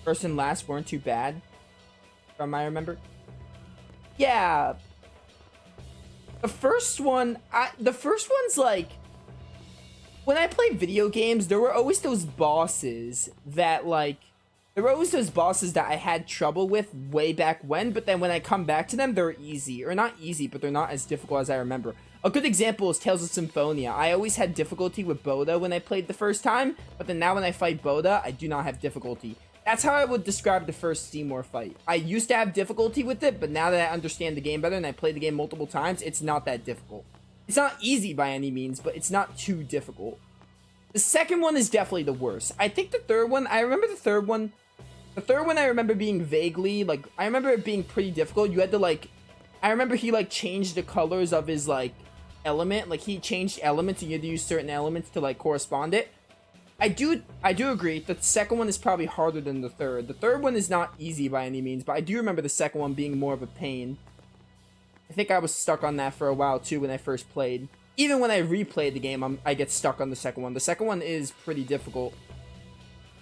First and last weren't too bad, from I remember. Yeah, the first one, the first one's like, when I played video games, there were always those bosses that like, I had trouble with way back when, but then when I come back to them, they're easy. Or not easy, but they're not as difficult as I remember. A good example is Tales of Symphonia. I always had difficulty with Boda when I played the first time, but then now when I fight Boda, I do not have difficulty. That's how I would describe the first Seymour fight. I used to have difficulty with it, but now that I understand the game better and I played the game multiple times, it's not that difficult. It's not easy by any means, but it's not too difficult. The second one is definitely the worst. I think the third one, I remember the third one. The third one I remember being vaguely, like, I remember it being pretty difficult. You had to, like, I remember he, like, changed the colors of his, like, element. Like, he changed elements and you had to use certain elements to, like, correspond it. I do agree that the second one is probably harder than the third. The third one is not easy by any means, but I do remember the second one being more of a pain. I think I was stuck on that for a while, too, when I first played. Even when I replayed the game, I get stuck on the second one. The second one is pretty difficult.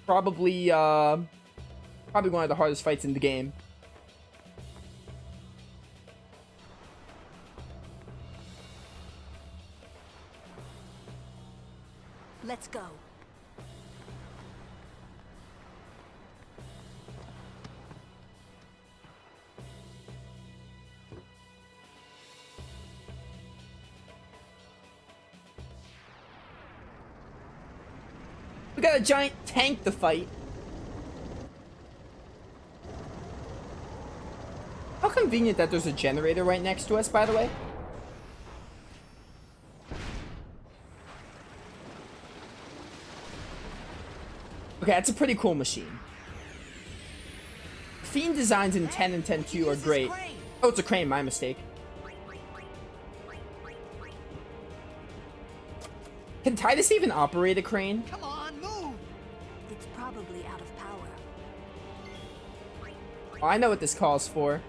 Probably one of the hardest fights in the game. Let's go. We got a giant tank to fight. How convenient that there's a generator right next to us, by the way. Okay, that's a pretty cool machine. Fiend designs in 10 and 10.2 are great. Oh, it's a crane, my mistake. Can Titus even operate a crane? Come on, move! It's probably out of power. Oh, I know what this calls for.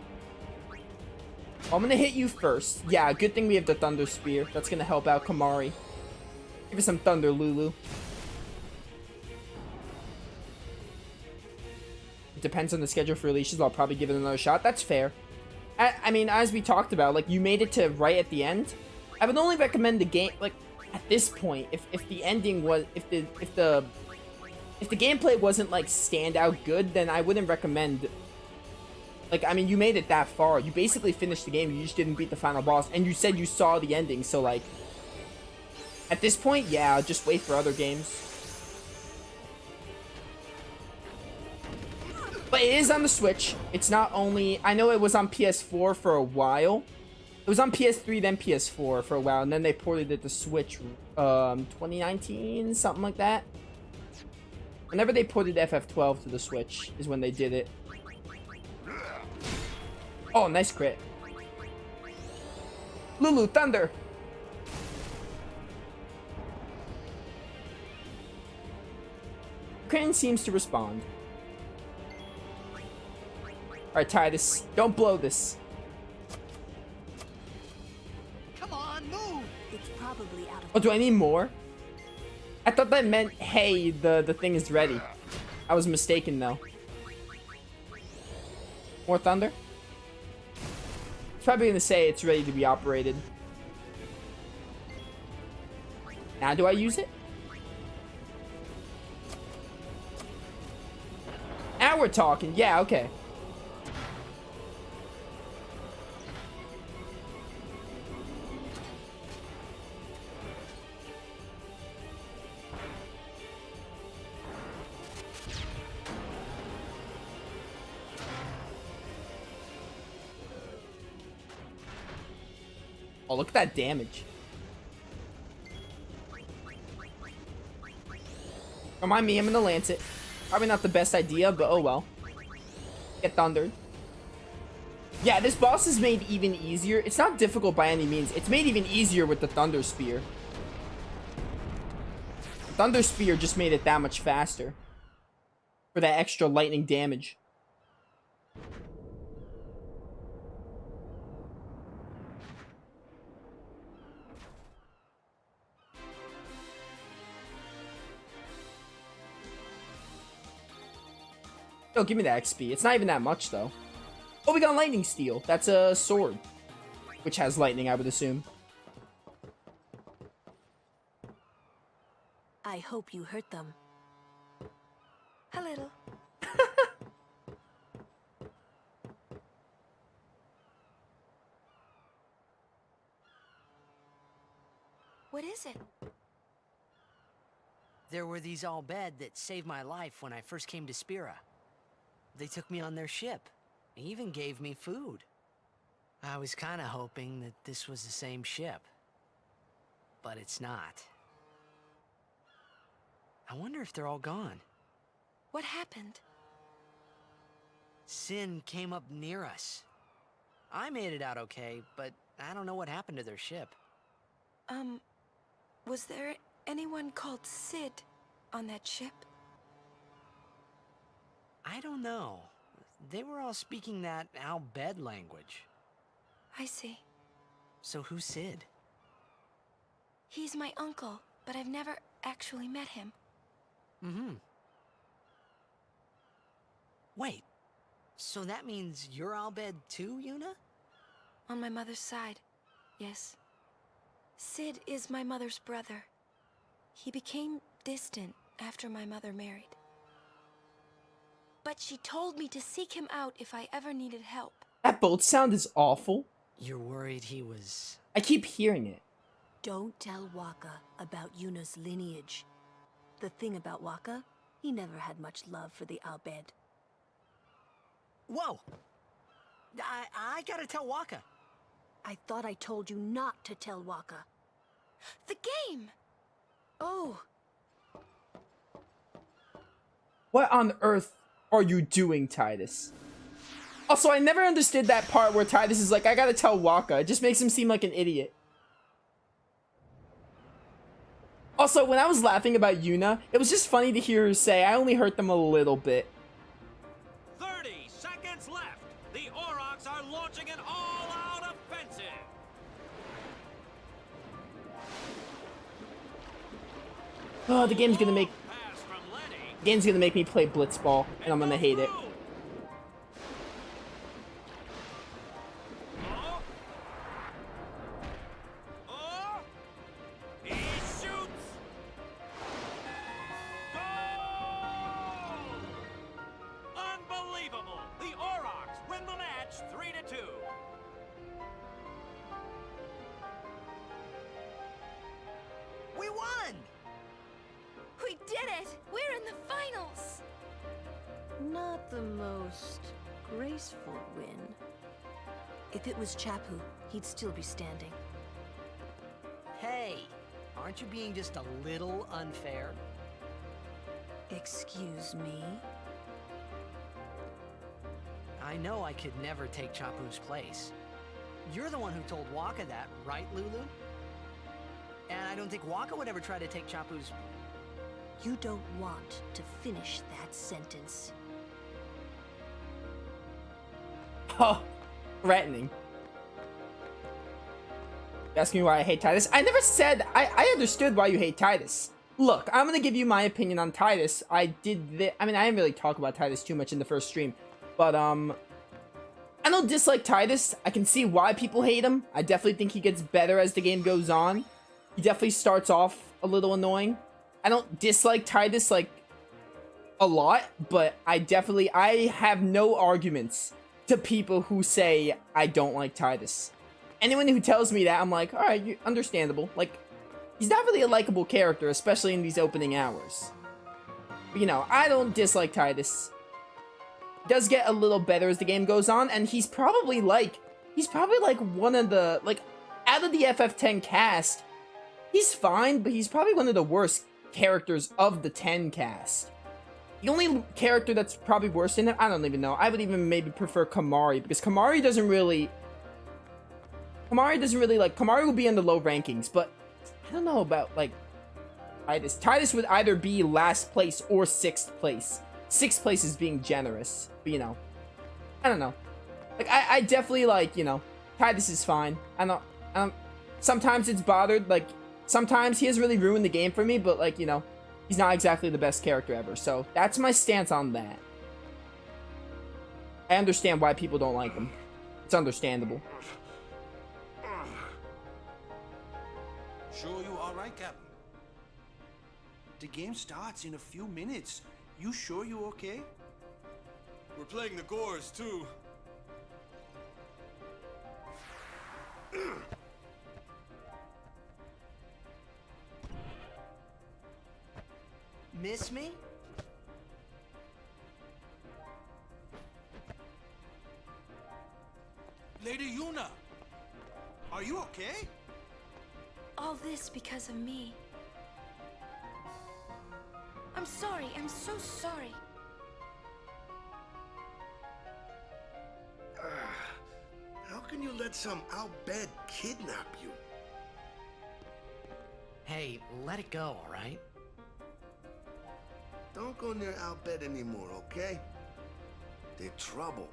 I'm gonna hit you first. Yeah, good thing we have the Thunder Spear. That's gonna help out Kamari. Give us some Thunder, Lulu. It depends on the schedule for releases. I'll probably give it another shot. That's fair. I mean, as we talked about, like, you made it to right at the end. I would only recommend the game, like, at this point, if the ending was, if the gameplay wasn't, like, standout good, then I wouldn't recommend. Like, I mean, you made it that far. You basically finished the game. You just didn't beat the final boss. And you said you saw the ending. So, like, at this point, yeah, just wait for other games. But it is on the Switch. It's not only... I know it was on PS4 for a while. It was on PS3, then PS4 for a while. And then they ported it to Switch 2019, something like that. Whenever they ported FF12 to the Switch is when they did it. Oh, nice crit. Lulu, Thunder. Crane seems to respond. Alright, Titus. Don't blow this. Come on, move! It's probably out of Oh, do I need more? I thought that meant, hey, the thing is ready. I was mistaken, though. More Thunder? It's probably gonna say it's ready to be operated. Now do I use it? Now we're talking. Yeah, okay. Oh, look at that damage. Remind me, I'm gonna lance it. Probably not the best idea, but oh well. Get thundered. Yeah, this boss is made even easier. It's not difficult by any means. It's made even easier with the Thunder Spear. The Thunder Spear just made it that much faster. For that extra lightning damage. Oh, give me that XP. It's not even that much, though. Oh, we got lightning steel. That's a sword, which has lightning, I would assume. I hope you hurt them. A little. What is it? There were these Al-Bhed that saved my life when I first came to Spira. They took me on their ship. They even gave me food. I was kind of hoping that this was the same ship. But it's not. I wonder if they're all gone. What happened? Sin came up near us. I made it out okay, but I don't know what happened to their ship. Was there anyone called Sid on that ship? I don't know. They were all speaking that Al-Bhed language. I see. So who's Sid? He's my uncle, but I've never actually met him. Mm-hmm. Wait, so that means you're Al-Bhed too, Yuna? On my mother's side, yes. Sid is my mother's brother. He became distant after my mother married. But she told me to seek him out if I ever needed help. That boat sound is awful. You're worried he was... I keep hearing it. Don't tell Waka about Yuna's lineage. The thing about Waka, he never had much love for the Al-Bhed. Whoa! I gotta tell Waka. I thought I told you not to tell Waka. The game! Oh. What on earth are you doing, Titus? Also, I never understood that part where Titus is like, I gotta tell Waka. It just makes him seem like an idiot. Also, when I was laughing about Yuna, it was just funny to hear her say, I only hurt them a little bit. 30 seconds left. The Aurochs are launching an all-out offensive. Oh, the game's gonna make Pass from Lenny. me play Blitzball, and I'm gonna hate it. Oh. Oh. He shoots. Goal! Unbelievable. The Aurochs win the match 3-2. We won! We did it! We're in the finals! Not the most graceful win. If it was Chapu, he'd still be standing. Hey, aren't you being just a little unfair? Excuse me? I know I could never take Chapu's place. You're the one who told Waka that, right, Lulu? And I don't think Waka would ever try to take Chapu's... You don't want to finish that sentence. Oh, threatening. You ask me why I hate Titus? I never said... I understood why you hate Titus. Look, I'm gonna give you my opinion on Titus. I didn't really talk about Titus too much in the first stream. But, I don't dislike Titus. I can see why people hate him. I definitely think he gets better as the game goes on. He definitely starts off a little annoying. I don't dislike Titus, like, a lot, but I have no arguments to people who say I don't like Titus. Anyone who tells me that, I'm like, alright, understandable. Like, he's not really a likable character, especially in these opening hours. But, you know, I don't dislike Titus. He does get a little better as the game goes on, and he's probably like one of the, like, out of the FF10 cast, he's fine, but he's probably one of the worst characters of the 10 cast. The only character that's probably worse than it, I don't even know. I would even maybe prefer Kamari, because Kamari doesn't really, like, Kamari will be in the low rankings, but I don't know about, like, Titus. Titus would either be last place or 6th place. 6th place is being generous, but, you know, I don't know. Like, I definitely, like, you know, Titus is fine. I don't, sometimes it's bothered, like, sometimes he has really ruined the game for me, but, like, you know, he's not exactly the best character ever. So that's my stance on that. I understand why people don't like him. It's understandable. Sure you all right, Captain? The game starts in a few minutes. You sure you okay? We're playing the Gores, too. Miss me? Lady Yuna, are you okay? All this because of me. I'm sorry. I'm so sorry. How can you let some Al-Bed kidnap you? Hey, let it go, all right? Don't go near Al-Bed anymore, okay? They're trouble.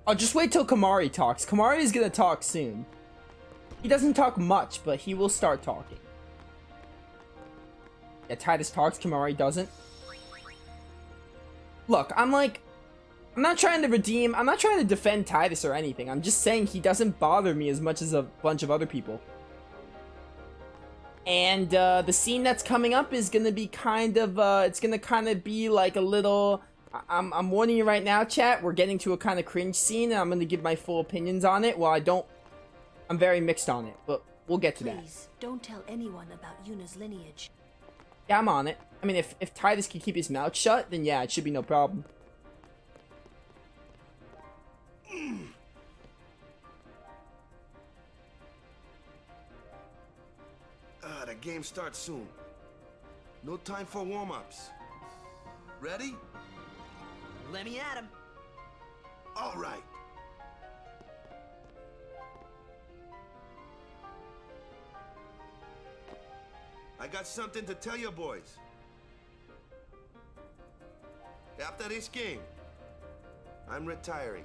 Oh, just wait till Kamari talks. Kamari is gonna talk soon. He doesn't talk much, but he will start talking. Yeah, Titus talks, Kamari doesn't. Look, I'm not trying to defend Titus or anything. I'm just saying he doesn't bother me as much as a bunch of other people. And the scene that's coming up is gonna be kind of, it's gonna kind of be like a little... I'm warning you right now, chat. We're getting to a kind of cringe scene, and I'm gonna give my full opinions on it. Well, I'm very mixed on it, but we'll get to that. Please, don't tell anyone about Yuna's lineage. Yeah, I'm on it. I mean, if Titus can keep his mouth shut, then yeah, it should be no problem. The game starts soon. No time for warm-ups. Ready? Let me at him. All right. I got something to tell you boys. After this game, I'm retiring.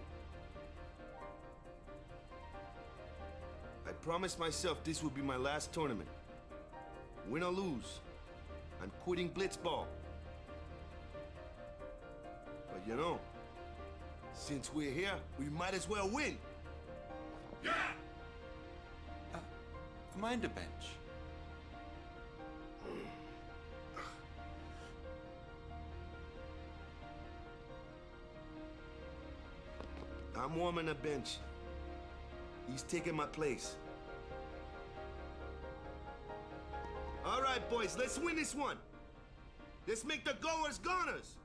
I promised myself this would be my last tournament. Win or lose, I'm quitting Blitzball. But you know, since we're here, we might as well win. Yeah! Mind a bench. I'm warming a bench. He's taking my place. All right, boys, let's win this one. Let's make the goers goners.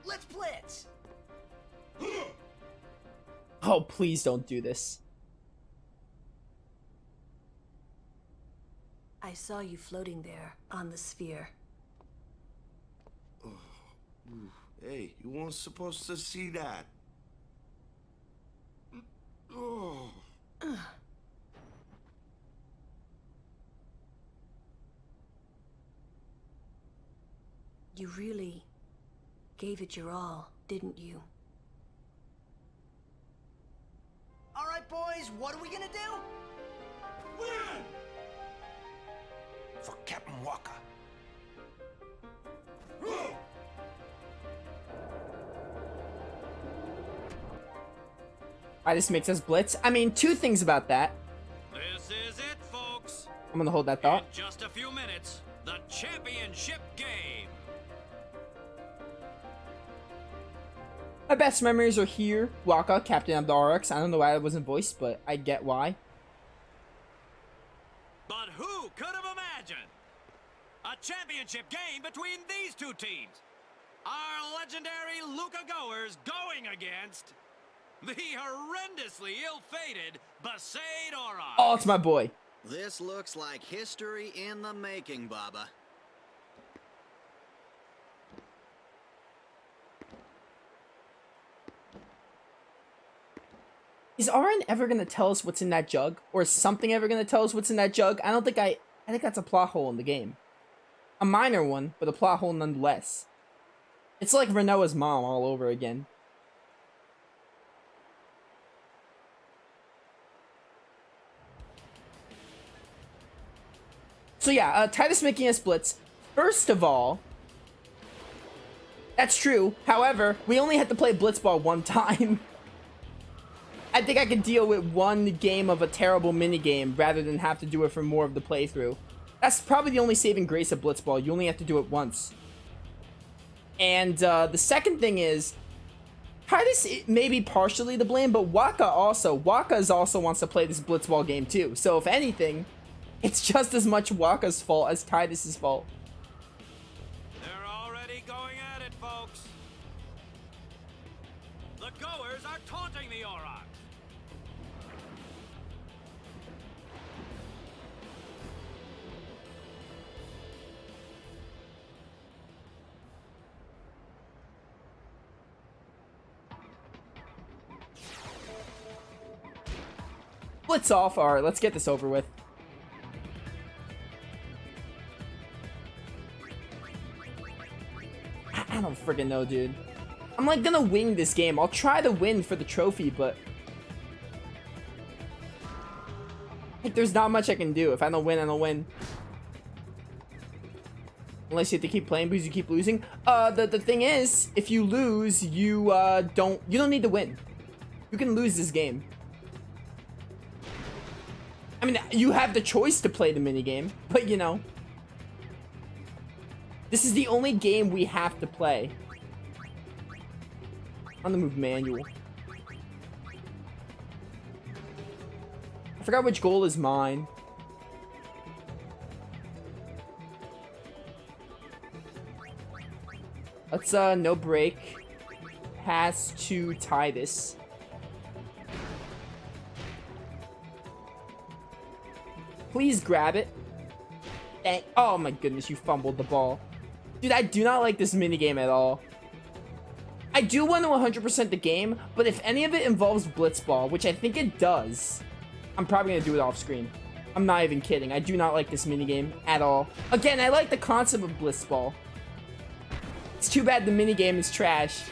Let's blitz. Oh, please don't do this. I saw you floating there on the sphere. Hey, you weren't supposed to see that. Oh. You really gave it your all, didn't you? All right, boys, what are we gonna do? Win! For Captain Walker. Titus makes us blitz. I mean, two things about that. This is it, folks. I'm gonna hold that In thought. just a few minutes, the championship game. My best memories are here. Waka, Captain of the RX. I don't know why it wasn't voiced, but I get why. But who could have imagined a championship game between these two teams? Our legendary Luca Goers going against the horrendously ill-fated Besaid Aurochs. Oh, it's my boy. This looks like history in the making, Baba. Is Aaron ever gonna tell us what's in that jug? Or is something ever gonna tell us what's in that jug? I think that's a plot hole in the game. A minor one, but a plot hole nonetheless. It's like Renoa's mom all over again. So yeah, Titus making us blitz. First of all, that's true. However, we only had to play blitzball one time. I think I could deal with one game of a terrible minigame rather than have to do it for more of the playthrough. That's probably the only saving grace of blitzball. You only have to do it once. And the second thing is, Titus may be partially to blame, but Waka also wants to play this blitzball game too. So if anything, it's just as much Waka's fault as Titus's fault. They're already going at it, folks. The goers are taunting the Aurochs. Blitz off. All right, let's get this over with. I don't friggin' know, dude. I'm like gonna win this game. I'll try to win for the trophy, but like, there's not much I can do. If I don't win, I don't win. Unless you have to keep playing because you keep losing. The thing is, if you lose, you don't need to win. You can lose this game. I mean, you have the choice to play the minigame, but you know. This is the only game we have to play. On the move manual. I forgot which goal is mine. Let's no break. Pass to Titus. Please grab it. Oh my goodness, you fumbled the ball. Dude, I do not like this minigame at all. I do want to 100% the game, but if any of it involves blitzball, which I think it does, I'm probably going to do it off screen. I'm not even kidding. I do not like this minigame at all. Again, I like the concept of blitzball. It's too bad the minigame is trash.